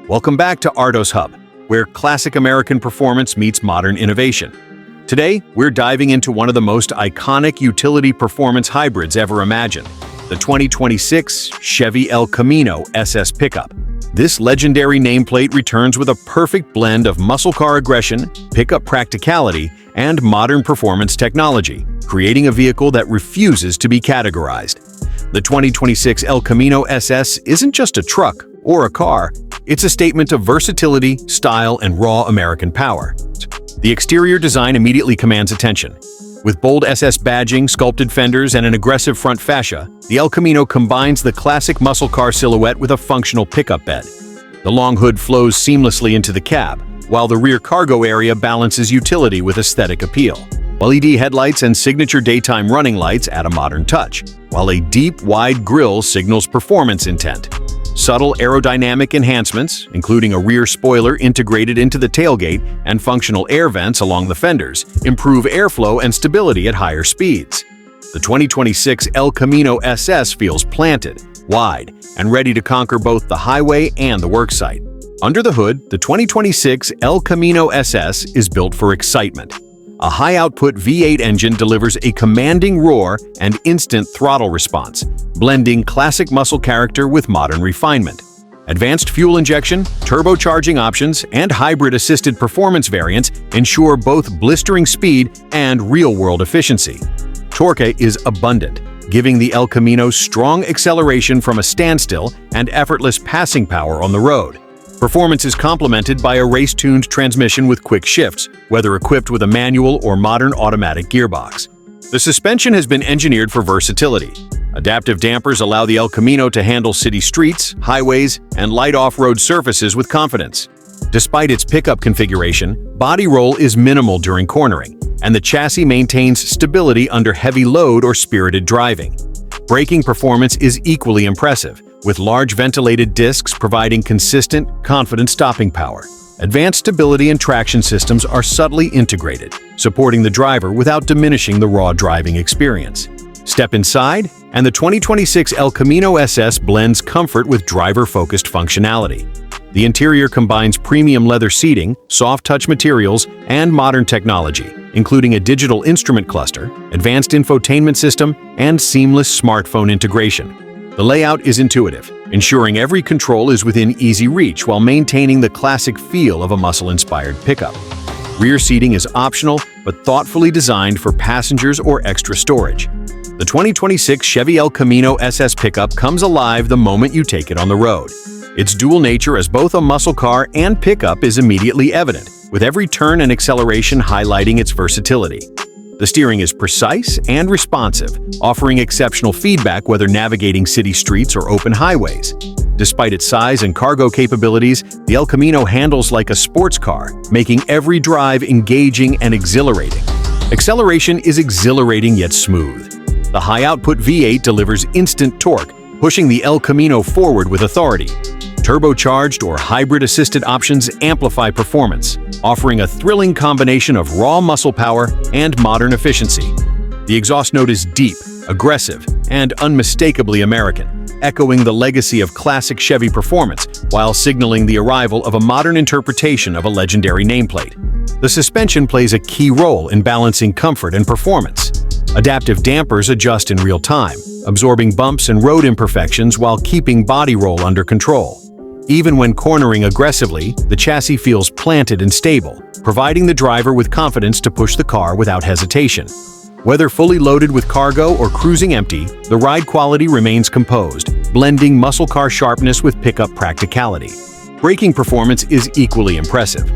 Welcome back to Artos Hub, where classic American performance meets modern innovation. Today, we're diving into one of the most iconic utility performance hybrids ever imagined, the 2026 Chevy El Camino SS pickup. This legendary nameplate returns with a perfect blend of muscle car aggression, pickup practicality, and modern performance technology, creating a vehicle that refuses to be categorized. The 2026 El Camino SS isn't just a truck or a car, it's a statement of versatility, style, and raw American power. The exterior design immediately commands attention. With bold SS badging, sculpted fenders, and an aggressive front fascia, the El Camino combines the classic muscle car silhouette with a functional pickup bed. The long hood flows seamlessly into the cab, while the rear cargo area balances utility with aesthetic appeal. LED headlights and signature daytime running lights add a modern touch, while a deep, wide grille signals performance intent. Subtle aerodynamic enhancements, including a rear spoiler integrated into the tailgate and functional air vents along the fenders, improve airflow and stability at higher speeds. The 2026 El Camino SS feels planted, wide, and ready to conquer both the highway and the worksite. Under the hood, the 2026 El Camino SS is built for excitement. A high-output V8 engine delivers a commanding roar and instant throttle response, blending classic muscle character with modern refinement. Advanced fuel injection, turbocharging options, and hybrid-assisted performance variants ensure both blistering speed and real-world efficiency. Torque is abundant, giving the El Camino strong acceleration from a standstill and effortless passing power on the road. Performance is complemented by a race-tuned transmission with quick shifts, whether equipped with a manual or modern automatic gearbox. The suspension has been engineered for versatility. Adaptive dampers allow the El Camino to handle city streets, highways, and light off-road surfaces with confidence. Despite its pickup configuration, body roll is minimal during cornering, and the chassis maintains stability under heavy load or spirited driving. Braking performance is equally impressive, with large ventilated discs providing consistent, confident stopping power. Advanced stability and traction systems are subtly integrated, supporting the driver without diminishing the raw driving experience. Step inside, and the 2026 El Camino SS blends comfort with driver-focused functionality. The interior combines premium leather seating, soft-touch materials, and modern technology, including a digital instrument cluster, advanced infotainment system, and seamless smartphone integration. The layout is intuitive, ensuring every control is within easy reach while maintaining the classic feel of a muscle-inspired pickup. Rear seating is optional, but thoughtfully designed for passengers or extra storage. The 2026 Chevy El Camino SS pickup comes alive the moment you take it on the road. Its dual nature as both a muscle car and pickup is immediately evident, with every turn and acceleration highlighting its versatility. The steering is precise and responsive, offering exceptional feedback whether navigating city streets or open highways. Despite its size and cargo capabilities, the El Camino handles like a sports car, making every drive engaging and exhilarating. Acceleration is exhilarating yet smooth. The high-output V8 delivers instant torque, pushing the El Camino forward with authority. Turbocharged or hybrid-assisted options amplify performance, offering a thrilling combination of raw muscle power and modern efficiency. The exhaust note is deep, aggressive, and unmistakably American, echoing the legacy of classic Chevy performance while signaling the arrival of a modern interpretation of a legendary nameplate. The suspension plays a key role in balancing comfort and performance. Adaptive dampers adjust in real time, absorbing bumps and road imperfections while keeping body roll under control. Even when cornering aggressively, the chassis feels planted and stable, providing the driver with confidence to push the car without hesitation. Whether fully loaded with cargo or cruising empty, the ride quality remains composed, blending muscle car sharpness with pickup practicality. Braking performance is equally impressive.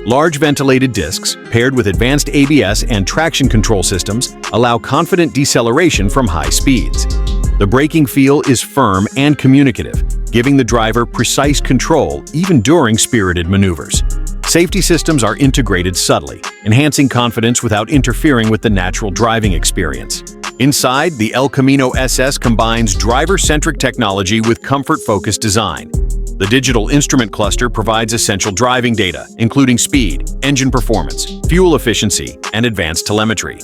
Large ventilated discs, paired with advanced ABS and traction control systems, allow confident deceleration from high speeds. The braking feel is firm and communicative, giving the driver precise control even during spirited maneuvers. Safety systems are integrated subtly, enhancing confidence without interfering with the natural driving experience. Inside, the El Camino SS combines driver-centric technology with comfort-focused design. The digital instrument cluster provides essential driving data, including speed, engine performance, fuel efficiency, and advanced telemetry.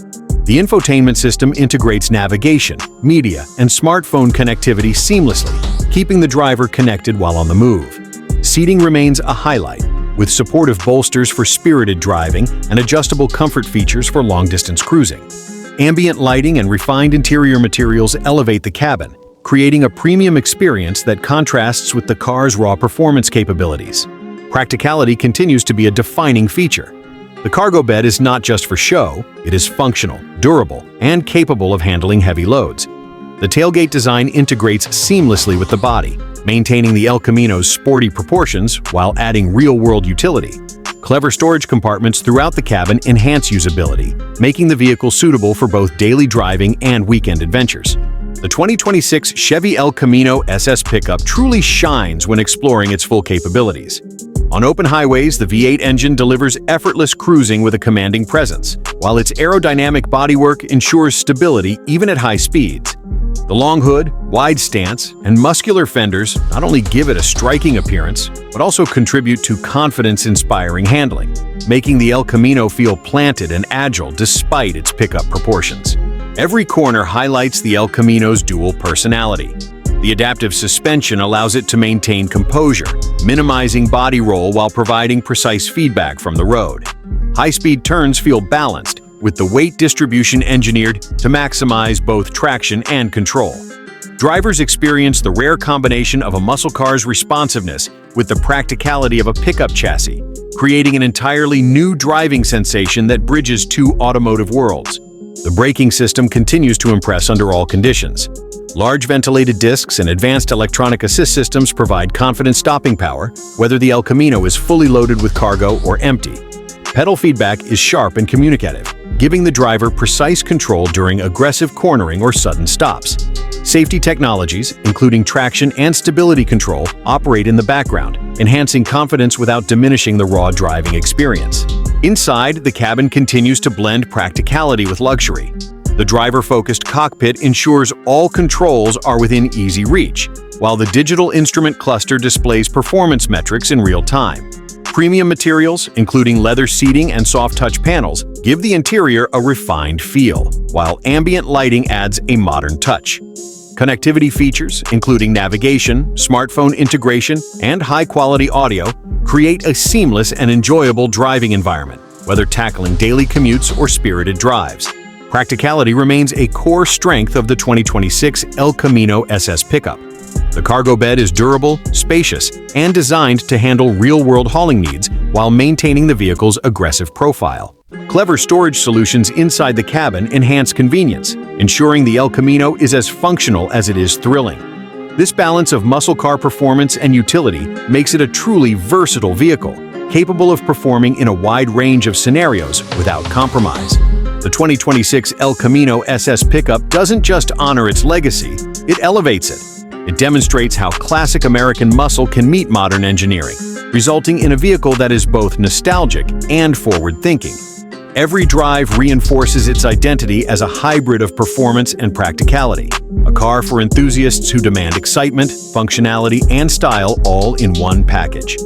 The infotainment system integrates navigation, media, and smartphone connectivity seamlessly, keeping the driver connected while on the move. Seating remains a highlight, with supportive bolsters for spirited driving and adjustable comfort features for long-distance cruising. Ambient lighting and refined interior materials elevate the cabin, creating a premium experience that contrasts with the car's raw performance capabilities. Practicality continues to be a defining feature. The cargo bed is not just for show, it is functional, durable, and capable of handling heavy loads. The tailgate design integrates seamlessly with the body, maintaining the El Camino's sporty proportions while adding real-world utility. Clever storage compartments throughout the cabin enhance usability, making the vehicle suitable for both daily driving and weekend adventures. The 2026 Chevy El Camino SS pickup truly shines when exploring its full capabilities. On open highways, the V8 engine delivers effortless cruising with a commanding presence, while its aerodynamic bodywork ensures stability even at high speeds. The long hood, wide stance, and muscular fenders not only give it a striking appearance, but also contribute to confidence-inspiring handling, making the El Camino feel planted and agile despite its pickup proportions. Every corner highlights the El Camino's dual personality. The adaptive suspension allows it to maintain composure, minimizing body roll while providing precise feedback from the road. High-speed turns feel balanced, with the weight distribution engineered to maximize both traction and control. Drivers experience the rare combination of a muscle car's responsiveness with the practicality of a pickup chassis, creating an entirely new driving sensation that bridges two automotive worlds. The braking system continues to impress under all conditions. Large ventilated discs and advanced electronic assist systems provide confident stopping power, whether the El Camino is fully loaded with cargo or empty. Pedal feedback is sharp and communicative, giving the driver precise control during aggressive cornering or sudden stops. Safety technologies, including traction and stability control, operate in the background, enhancing confidence without diminishing the raw driving experience. Inside, the cabin continues to blend practicality with luxury. The driver-focused cockpit ensures all controls are within easy reach, while the digital instrument cluster displays performance metrics in real time. Premium materials, including leather seating and soft-touch panels, give the interior a refined feel, while ambient lighting adds a modern touch. Connectivity features, including navigation, smartphone integration, and high-quality audio, create a seamless and enjoyable driving environment, whether tackling daily commutes or spirited drives. Practicality remains a core strength of the 2026 El Camino SS pickup. The cargo bed is durable, spacious, and designed to handle real-world hauling needs while maintaining the vehicle's aggressive profile. Clever storage solutions inside the cabin enhance convenience, ensuring the El Camino is as functional as it is thrilling. This balance of muscle car performance and utility makes it a truly versatile vehicle, capable of performing in a wide range of scenarios without compromise. The 2026 El Camino SS pickup doesn't just honor its legacy, it elevates it. It demonstrates how classic American muscle can meet modern engineering, resulting in a vehicle that is both nostalgic and forward-thinking. Every drive reinforces its identity as a hybrid of performance and practicality, a car for enthusiasts who demand excitement, functionality, and style all in one package.